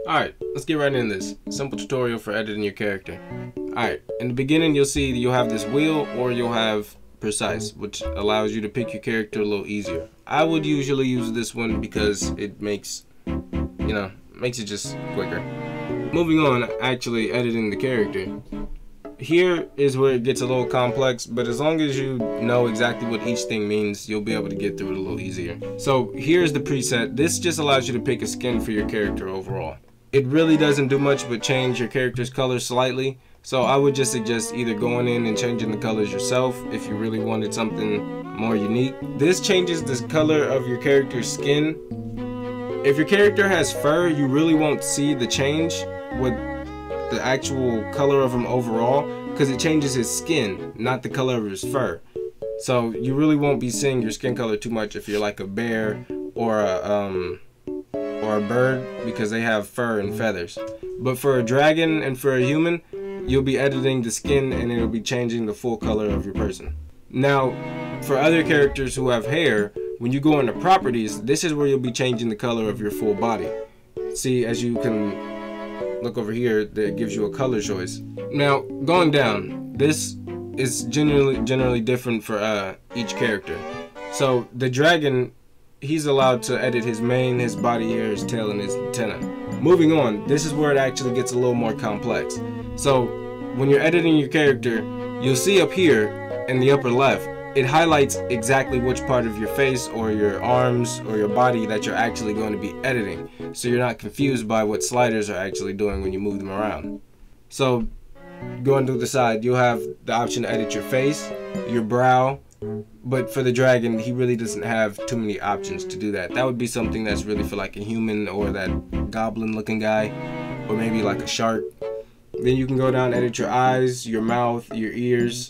Alright, let's get right into this. Simple tutorial for editing your character. Alright, in the beginning you'll see you'll have this wheel or you'll have precise, which allows you to pick your character a little easier. I would usually use this one because it makes it just quicker. Moving on, actually editing the character. Here is where it gets a little complex, but as long as you know exactly what each thing means, you'll be able to get through it a little easier. So here's the preset. This just allows you to pick a skin for your character overall. It really doesn't do much but change your character's color slightly. So I would just suggest either going in and changing the colors yourself if you really wanted something more unique. This changes the color of your character's skin. If your character has fur, you really won't see the change with the actual color of him overall, because it changes his skin, not the color of his fur. So you really won't be seeing your skin color too much if you're like a bear or a bird, because they have fur and feathers. But for a dragon and for a human, you'll be editing the skin and it'll be changing the full color of your person. Now, for other characters who have hair, when you go into properties, this is where you'll be changing the color of your full body. See, as you can look over here, that gives you a color choice. Now, going down, this is generally different for each character. So the dragon, he's allowed to edit his mane, his body hair, his tail, and his antenna. Moving on, this is where it actually gets a little more complex. So when you're editing your character, you'll see up here in the upper left, it highlights exactly which part of your face or your arms or your body that you're actually going to be editing, so you're not confused by what sliders are actually doing when you move them around. So going to the side, you'll have the option to edit your face, your brow, but for the dragon, he really doesn't have too many options to do that. That would be something that's really for like a human or that goblin looking guy, or maybe like a shark. Then you can go down and edit your eyes, your mouth, your ears,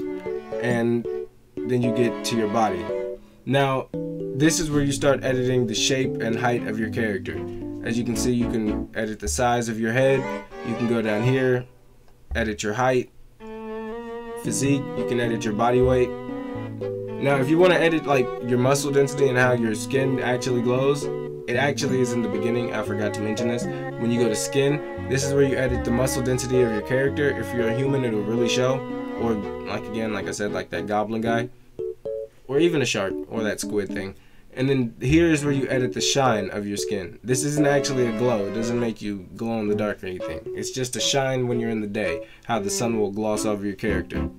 and then you get to your body. Now, this is where you start editing the shape and height of your character. As you can see, you can edit the size of your head. You can go down here, edit your height, physique. You can edit your body weight. Now, if you want to edit like your muscle density and how your skin actually glows, it actually is in the beginning. I forgot to mention this. When you go to skin, this is where you edit the muscle density of your character. If you're a human, it'll really show. Or like again, like I said, like that goblin guy, or even a shark or that squid thing. And then here's where you edit the shine of your skin. This isn't actually a glow. It doesn't make you glow in the dark or anything. It's just a shine when you're in the day, how the sun will gloss over your character.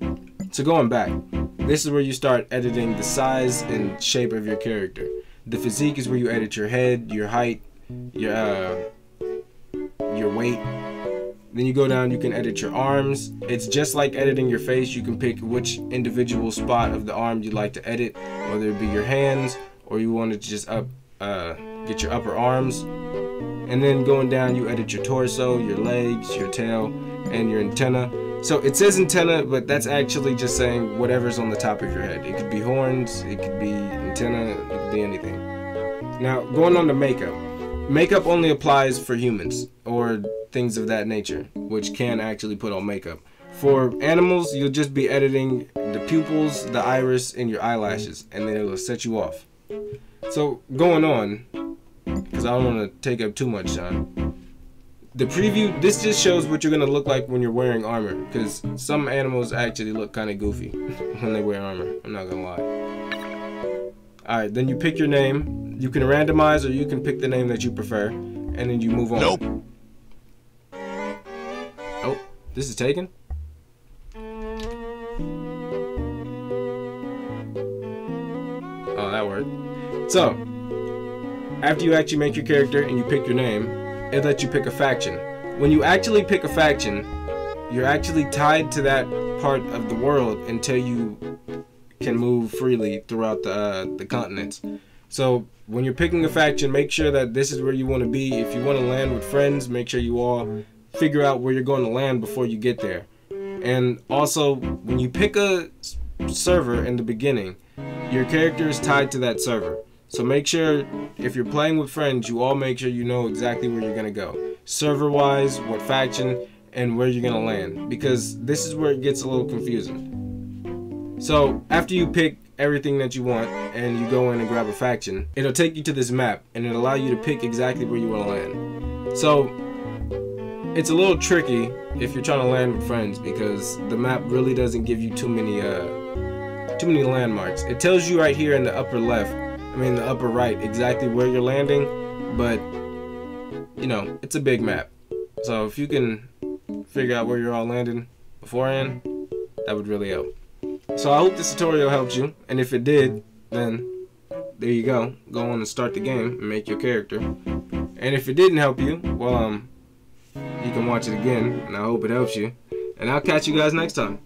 So going back, this is where you start editing the size and shape of your character. The physique is where you edit your head, your height, your weight. Then you go down, you can edit your arms. It's just like editing your face. You can pick which individual spot of the arm you'd like to edit, whether it be your hands or you wanted to just get your upper arms. And then going down, you edit your torso, your legs, your tail, and your antenna. So it says antenna, but that's actually just saying whatever's on the top of your head. It could be horns, it could be antenna, it could be anything. Now, going on to makeup. Makeup only applies for humans or things of that nature, which can actually put on makeup. For animals, you'll just be editing the pupils, the iris, and your eyelashes, and then it'll set you off. So going on, because I don't want to take up too much time, the preview, this just shows what you're going to look like when you're wearing armor, because some animals actually look kind of goofy when they wear armor, I'm not going to lie. Alright, then you pick your name. You can randomize or you can pick the name that you prefer, and then you move on. Nope. Oh, this is taken? Oh, that worked. So, after you actually make your character and you pick your name, it lets you pick a faction. When you actually pick a faction, you're actually tied to that part of the world until you can move freely throughout the continents. So when you're picking a faction, make sure that this is where you want to be. If you want to land with friends, make sure you all figure out where you're going to land before you get there. And also, when you pick a server in the beginning, your character is tied to that server. So make sure, if you're playing with friends, you all make sure you know exactly where you're going to go. Server-wise, what faction, and where you're going to land. Because this is where it gets a little confusing. So after you pick everything that you want and you go in and grab a faction, it'll take you to this map and it'll allow you to pick exactly where you want to land. So it's a little tricky if you're trying to land with friends, because the map really doesn't give you too many landmarks. It tells you right here in the upper left, the upper right, exactly where you're landing, but you know, it's a big map. So if you can figure out where you're all landing beforehand, that would really help. So I hope this tutorial helped you, and if it did, then there you go. Go on and start the game and make your character. And if it didn't help you, well, you can watch it again, and I hope it helps you. And I'll catch you guys next time.